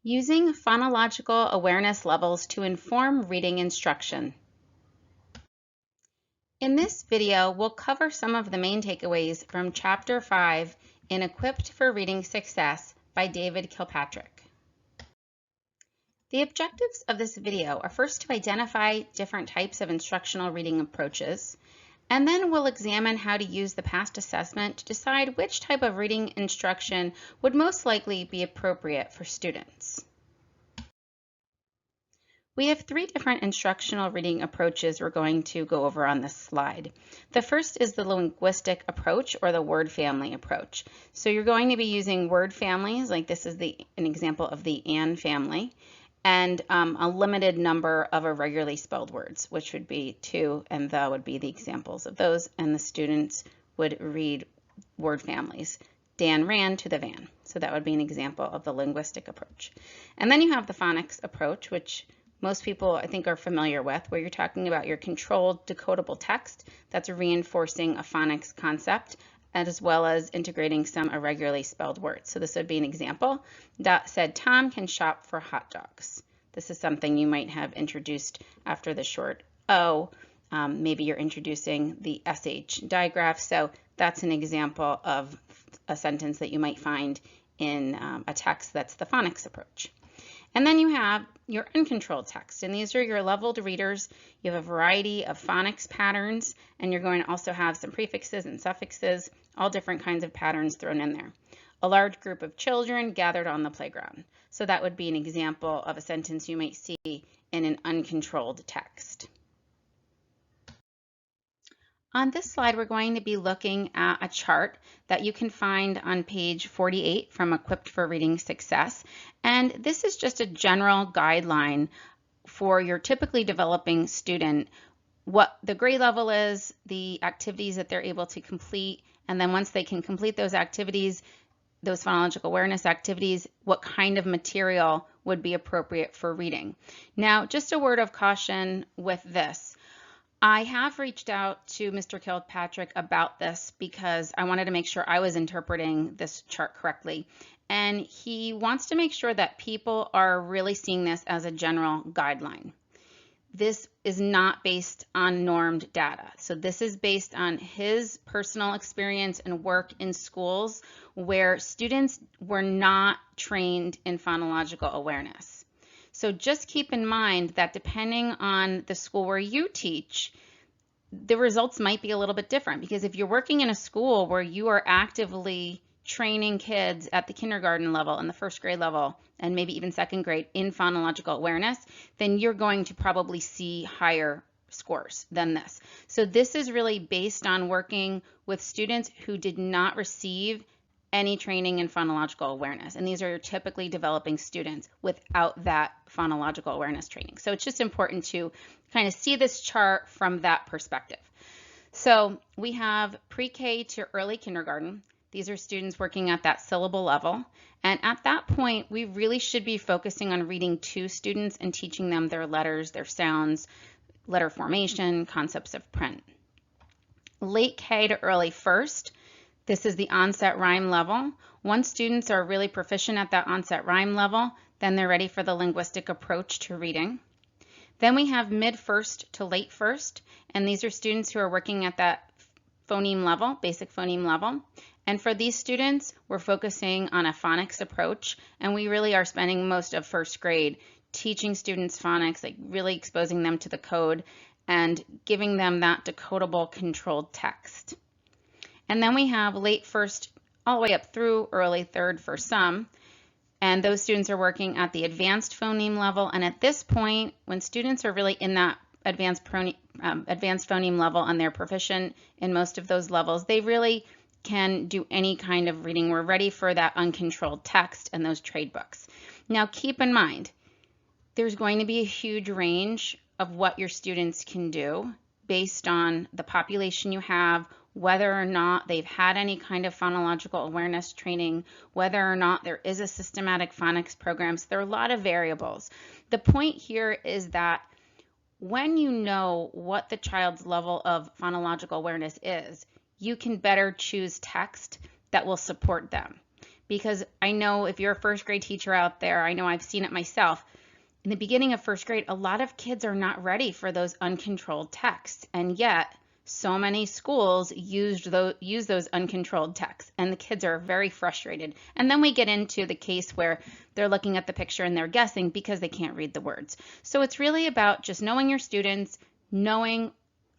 Using phonological awareness levels to inform reading instruction. In this video, we'll cover some of the main takeaways from Chapter 5 in Equipped for Reading Success by David Kilpatrick. The objectives of this video are first to identify different types of instructional reading approaches, and then we'll examine how to use the past assessment to decide which type of reading instruction would most likely be appropriate for students. We have three different instructional reading approaches we're going to go over on this slide. The first is the linguistic approach, or the word family approach. So you're going to be using word families, like this is an example of the and family, and a limited number of irregularly spelled words, which would be to and the would be the examples of those, and the students would read word families. Dan ran to the van. So that would be an example of the linguistic approach. And then you have the phonics approach, which most people, I think, are familiar with, where you're talking about your controlled decodable text that's reinforcing a phonics concept, as well as integrating some irregularly spelled words. So this would be an example. Dot said, Tom can shop for hot dogs. This is something you might have introduced after the short O. Maybe you're introducing the SH digraph. So that's an example of a sentence that you might find in a text that's the phonics approach. And then you have your uncontrolled text, and these are your leveled readers. You have a variety of phonics patterns, and you're going to also have some prefixes and suffixes, all different kinds of patterns thrown in there. A large group of children gathered on the playground. So that would be an example of a sentence you might see in an uncontrolled text. On this slide, we're going to be looking at a chart that you can find on page 48 from Equipped for Reading Success. And this is just a general guideline for your typically developing student, what the grade level is, the activities that they're able to complete, and then once they can complete those activities, those phonological awareness activities, what kind of material would be appropriate for reading. Now, just a word of caution with this. I have reached out to Mr. Kilpatrick about this because I wanted to make sure I was interpreting this chart correctly. And he wants to make sure that people are really seeing this as a general guideline. This is not based on normed data. So this is based on his personal experience and work in schools where students were not trained in phonological awareness. So just keep in mind that depending on the school where you teach, the results might be a little bit different, because if you're working in a school where you are actively training kids at the kindergarten level and the first grade level, and maybe even second grade in phonological awareness, then you're going to probably see higher scores than this. So this is really based on working with students who did not receive any training in phonological awareness. And these are your typically developing students without that phonological awareness training. So it's just important to kind of see this chart from that perspective. So we have pre-K to early kindergarten. These are students working at that syllable level. And at that point, we really should be focusing on reading to students and teaching them their letters, their sounds, letter formation, concepts of print. Late K to early first. This is the onset rhyme level. Once students are really proficient at that onset rhyme level, then they're ready for the linguistic approach to reading. Then we have mid-first to late first, and these are students who are working at that phoneme level, basic phoneme level. And for these students, we're focusing on a phonics approach, and we really are spending most of first grade teaching students phonics, like really exposing them to the code and giving them that decodable controlled text. And then we have late first all the way up through early third for some. And those students are working at the advanced phoneme level. And at this point, when students are really in that advanced phoneme level and they're proficient in most of those levels, they really can do any kind of reading. We're ready for that uncontrolled text and those trade books. Now, keep in mind, there's going to be a huge range of what your students can do based on the population you have, whether or not they've had any kind of phonological awareness training, whether or not there is a systematic phonics program. So there are a lot of variables. The point here is that when you know what the child's level of phonological awareness is, you can better choose text that will support them. because I know if you're a first grade teacher out there, I know I've seen it myself. In the beginning of first grade, a lot of kids are not ready for those uncontrolled texts, and yet so many schools use those uncontrolled texts, and the kids are very frustrated. And then we get into the case where they're looking at the picture and they're guessing because they can't read the words. So it's really about just knowing your students, knowing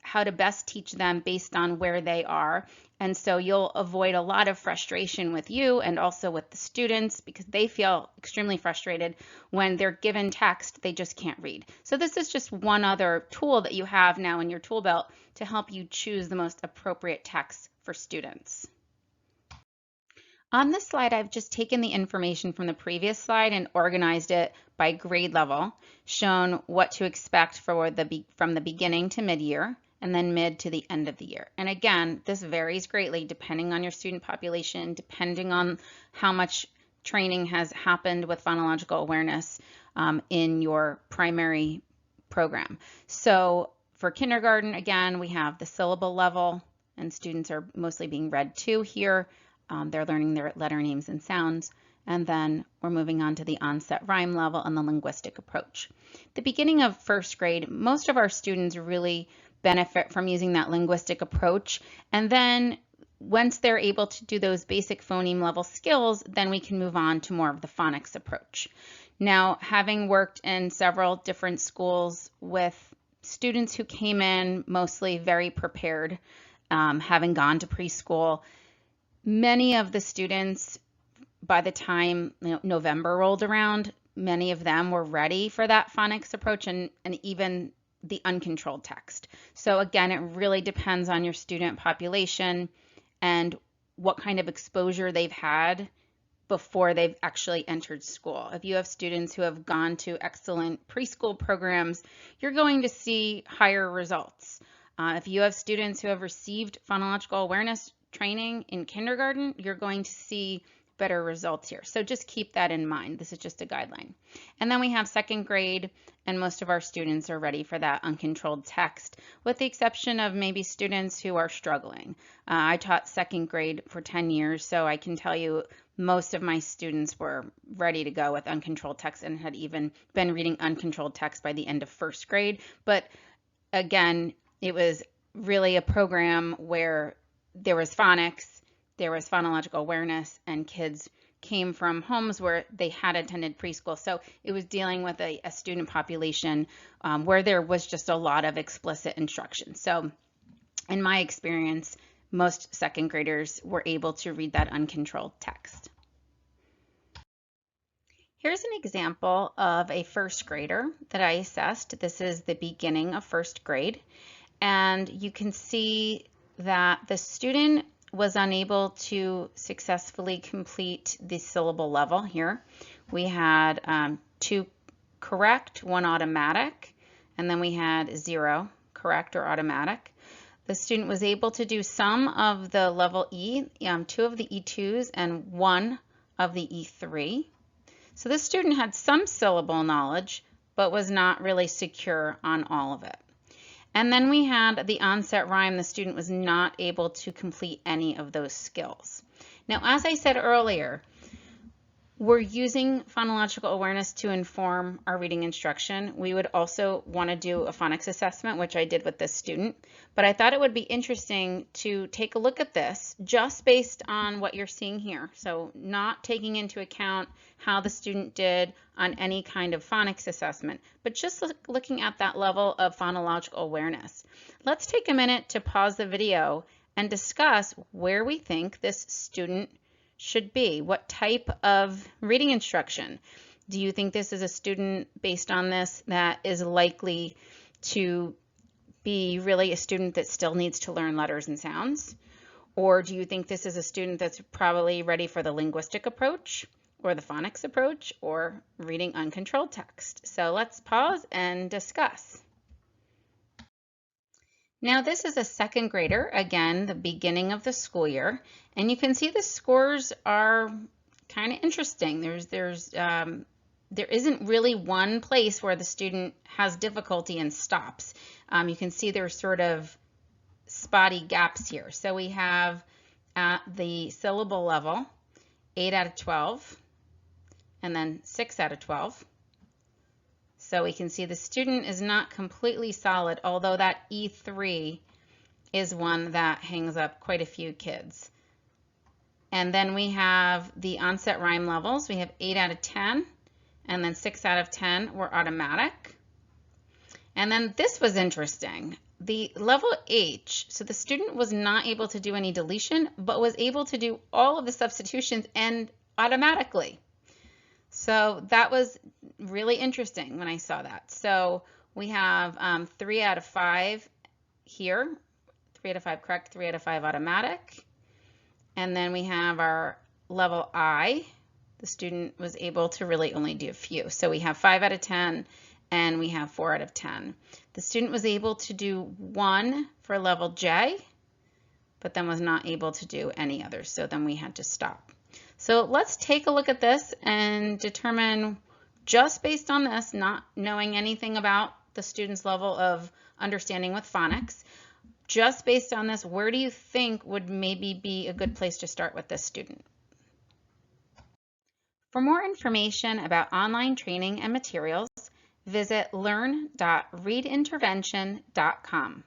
how to best teach them based on where they are. And so you'll avoid a lot of frustration with you and also with the students, because they feel extremely frustrated when they're given text they just can't read. So this is just one other tool that you have now in your tool belt to help you choose the most appropriate text for students. On this slide, I've just taken the information from the previous slide and organized it by grade level, shown what to expect from the beginning to mid-year, and then mid to the end of the year. And again, this varies greatly depending on your student population, depending on how much training has happened with phonological awareness in your primary program. So for kindergarten, again, we have the syllable level, and students are mostly being read to here. They're learning their letter names and sounds. And then we're moving on to the onset rhyme level and the linguistic approach. The beginning of first grade, most of our students really benefit from using that linguistic approach. And then once they're able to do those basic phoneme level skills, then we can move on to more of the phonics approach. Now, having worked in several different schools with students who came in mostly very prepared, having gone to preschool, many of the students, by the time November rolled around, many of them were ready for that phonics approach and even the uncontrolled text. So again, it really depends on your student population and what kind of exposure they've had before they've actually entered school. If you have students who have gone to excellent preschool programs, you're going to see higher results. If you have students who have received phonological awareness training in kindergarten, you're going to see better results here. So just keep that in mind. This is just a guideline. And then we have second grade, and most of our students are ready for that uncontrolled text, with the exception of maybe students who are struggling. I taught second grade for 10 years, so I can tell you most of my students were ready to go with uncontrolled text and had even been reading uncontrolled text by the end of first grade. But again, it was really a program where there was phonics, there was phonological awareness, and kids came from homes where they had attended preschool. So it was dealing with a student population where there was just a lot of explicit instruction. So in my experience, most second graders were able to read that uncontrolled text. Here's an example of a first grader that I assessed. This is the beginning of first grade. And you can see that the student was unable to successfully complete the syllable level here. We had 2 correct, 1 automatic, and then we had 0 correct or automatic. The student was able to do some of the level E, 2 of the E2s and 1 of the E3. So this student had some syllable knowledge, but was not really secure on all of it. And then we had the onset rhyme. The student was not able to complete any of those skills. Now, as I said earlier, we're using phonological awareness to inform our reading instruction. We would also want to do a phonics assessment, which I did with this student. But I thought it would be interesting to take a look at this just based on what you're seeing here. So not taking into account how the student did on any kind of phonics assessment, but just looking at that level of phonological awareness. Let's take a minute to pause the video and discuss where we think this student should be. What type of reading instruction? Do you think this is a student, based on this, that is likely to be really a student that still needs to learn letters and sounds? Or do you think this is a student that's probably ready for the linguistic approach or the phonics approach or reading uncontrolled text? So let's pause and discuss. Now this is a second grader, again, the beginning of the school year, and you can see the scores are kind of interesting. There isn't really one place where the student has difficulty and stops. You can see there's sort of spotty gaps here. So we have at the syllable level, 8 out of 12, and then 6 out of 12. So we can see the student is not completely solid, although that E3 is one that hangs up quite a few kids. And then we have the onset rhyme levels. We have 8 out of 10, and then 6 out of 10 were automatic. And then this was interesting. The level H, so the student was not able to do any deletion, but was able to do all of the substitutions and automatically. So that was really interesting when I saw that. So we have 3 out of 5 here, 3 out of 5 correct, 3 out of 5 automatic. And then we have our level I. The student was able to really only do a few. So we have 5 out of 10 and we have 4 out of 10. The student was able to do 1 for level J, but then was not able to do any others. So then we had to stop. So let's take a look at this and determine, just based on this, not knowing anything about the student's level of understanding with phonics, just based on this, where do you think would maybe be a good place to start with this student? For more information about online training and materials, visit learn.readintervention.com.